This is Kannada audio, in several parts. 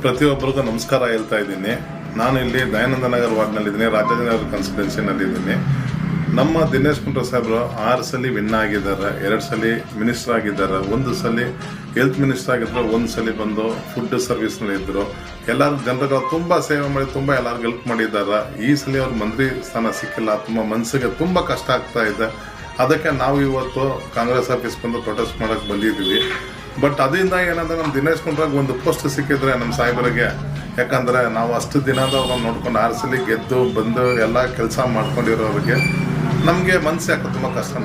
ಪ್ರತಿಯೊಬ್ಬರಿಗೂ ನಮಸ್ಕಾರ ಹೇಳ್ತಾ ಇದ್ದೀನಿ. ನಾನು ಇಲ್ಲಿ ದಯಾನಂದ ನಗರ ವಾರ್ಡ್ನಲ್ಲಿದ್ದೀನಿ, ರಾಜಾಜಿನಗರ ಕಾನ್ಸ್ಟಿಟ್ಯೂನ್ಸಿನಲ್ಲಿದ್ದೀನಿ. ನಮ್ಮ ದಿನೇಶ್ ಗುಂಡೂರಾವ್ ಸಾಹೇಬರು 6 ಸಲ ವಿನ್ ಆಗಿದ್ದಾರೆ, 2 ಸಲ ಮಿನಿಸ್ಟರ್ ಆಗಿದ್ದಾರೆ, 1 ಸಲ ಹೆಲ್ತ್ ಮಿನಿಸ್ಟರ್ ಆಗಿದ್ರು, 1 ಸಲ ಬಂದು ಫುಡ್ ಸರ್ವಿಸ್ನಲ್ಲಿ ಇದ್ದರು. ಎಲ್ಲರೂ ಜನರಿಗೆ ತುಂಬ ಸೇವೆ ಮಾಡಿ ತುಂಬ ಎಲ್ಲರಿಗೂ ಹೆಲ್ಪ್ ಮಾಡಿದ್ದಾರೆ. ಈ ಸಲ ಅವ್ರ ಮಂತ್ರಿ ಸ್ಥಾನ ಸಿಕ್ಕಿಲ್ಲ, ತುಂಬ ಮನಸ್ಸಿಗೆ ತುಂಬ ಕಷ್ಟ ಆಗ್ತಾ ಇದೆ. ಅದಕ್ಕೆ ನಾವು ಇವತ್ತು ಕಾಂಗ್ರೆಸ್ ಆಫೀಸ್ ಬಂದು ಪ್ರೊಟೆಸ್ಟ್ ಮಾಡೋಕ್ಕೆ ಬಂದಿದ್ದೀವಿ. ಬಟ್ ಅದರಿಂದ ಏನಂದ್ರೆ ನಮ್ಮ ದಿನೇಶ್ ಗುಂಡೂರಾವ್ ಒಂದು ಪೋಸ್ಟ್ ಸಿಕ್ಕಿದ್ರೆ ನಮ್ಮ ಸಾಹೇಬರಿಗೆ, ಯಾಕಂದರೆ ನಾವು ಅಷ್ಟು ದಿನದ ಅವ್ರನ್ನ ನೋಡ್ಕೊಂಡು 6 ಸಲ ಗೆದ್ದು ಬಂದು ಎಲ್ಲ ಕೆಲಸ ಮಾಡ್ಕೊಂಡಿರೋರಿಗೆ ನಮಗೆ ಮನಸ್ಸು ಯಾಕೆ ತುಂಬ ಕಷ್ಟ.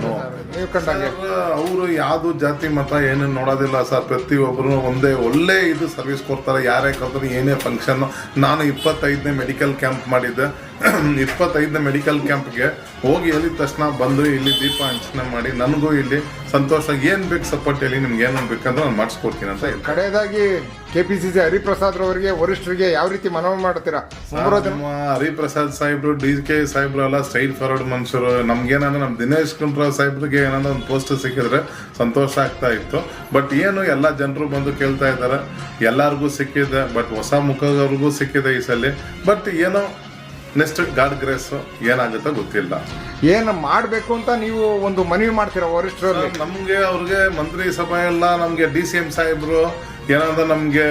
ಅವರು ಯಾವುದು ಜಾತಿ ಮತ ಏನೇನು ನೋಡೋದಿಲ್ಲ ಸರ್, ಪ್ರತಿಯೊಬ್ಬರು ಒಂದೇ ಒಳ್ಳೆ ಇದು ಸರ್ವಿಸ್ ಕೊಡ್ತಾರೆ. ಯಾರೇ ಕರ್ತಾರೆ, ಏನೇ ಫಂಕ್ಷನ್ನು. ನಾನು 25ನೇ ಮೆಡಿಕಲ್ ಕ್ಯಾಂಪ್ ಮಾಡಿದ್ದೆ. 25ನೇ ಮೆಡಿಕಲ್ ಕ್ಯಾಂಪ್ಗೆ ಹೋಗಿ ಹೇಳಿದ ತಕ್ಷಣ ಬಂದು ಇಲ್ಲಿ ದೀಪ ಹಂಚನೆ ಮಾಡಿ ನನಗೂ ಇಲ್ಲಿ ಸಂತೋಷ. ಏನು ಬೇಕು ಸಪೋರ್ಟ್ ಹೇಳಿ, ನಿಮ್ಗೆ ಏನು ಬೇಕಂದ್ರೆ ನಾನು ಮಾಡಿಸ್ಕೊಡ್ತೀನಿ ಅಂತ ಹೇಳಿ. ಕಡೆಯದಾಗಿ KPCC ಹರಿಪ್ರಸಾದ್ ರವರಿಗೆ ವರಿಷ್ಠರಿಗೆ ಯಾವ ರೀತಿ ಮನವಿ ಮಾಡ್ತೀರಾ? ಹರಿಪ್ರಸಾದ್ ಸಾಹೇಬ್ರು, DK ಸಾಹೇಬ್ರು ಎಲ್ಲ ಸ್ಟ್ರೈಟ್ ಫಾರ್ವರ್ಡ್ ಮನುಷ್ಯರು. ನಮ್ಗೇನಂದ್ರೆ ನಮ್ಮ ದಿನೇಶ್ ಗುಂಡೂರಾವ್ ಸಾಹೇಬ್ರಿಗೆ ಏನಂದ್ರೆ ಒಂದು ಪೋಸ್ಟ್ ಸಿಕ್ಕಿದ್ರೆ ಸಂತೋಷ ಆಗ್ತಾ ಇತ್ತು. ಬಟ್ ಏನು ಎಲ್ಲ ಜನರು ಬಂದು ಕೇಳ್ತಾ ಇದ್ದಾರೆ, ಎಲ್ಲರಿಗೂ ಸಿಕ್ಕಿದೆ. ಬಟ್ ಹೊಸ ಮುಖದವ್ರಿಗೂ ಸಿಕ್ಕಿದೆ ಈ ಸಲ. ಬಟ್ ಏನೋ ನೆಕ್ಸ್ಟ್ ಗಾಡ್ ಗ್ರೇಸ್ ಏನಾಗುತ್ತೆ ಗೊತ್ತಿಲ್ಲ. ಏನು ಮಾಡಬೇಕು ಅಂತ ನೀವು ಒಂದು ಮನವಿ ಮಾಡ್ತೀರಾ ವರಿಷ್ಠರಲ್ಲಿ? ನಮಗೆ ಅವ್ರಿಗೆ ಮಂತ್ರಿ ಸಭೆ ಎಲ್ಲ ನಮಗೆ DCM ಸಾಹೇಬ್ರು ಏನಂದ್ರೆ ನಮಗೆ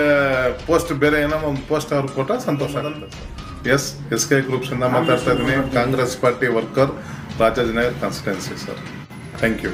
ಪೋಸ್ಟ್ ಬೇರೆ ಏನೋ ಒಂದು ಪೋಸ್ಟ್ ಅವ್ರು ಕೊಟ್ಟ ಸಂತೋಷ ಆಗುತ್ತೆ. SK ಗ್ರೂಪ್ಸ್ ಇಂದ ಮಾತಾಡ್ತಾ ಇದ್ದೀನಿ, Congress party worker, Rajajinagar constituency sir. Thank you.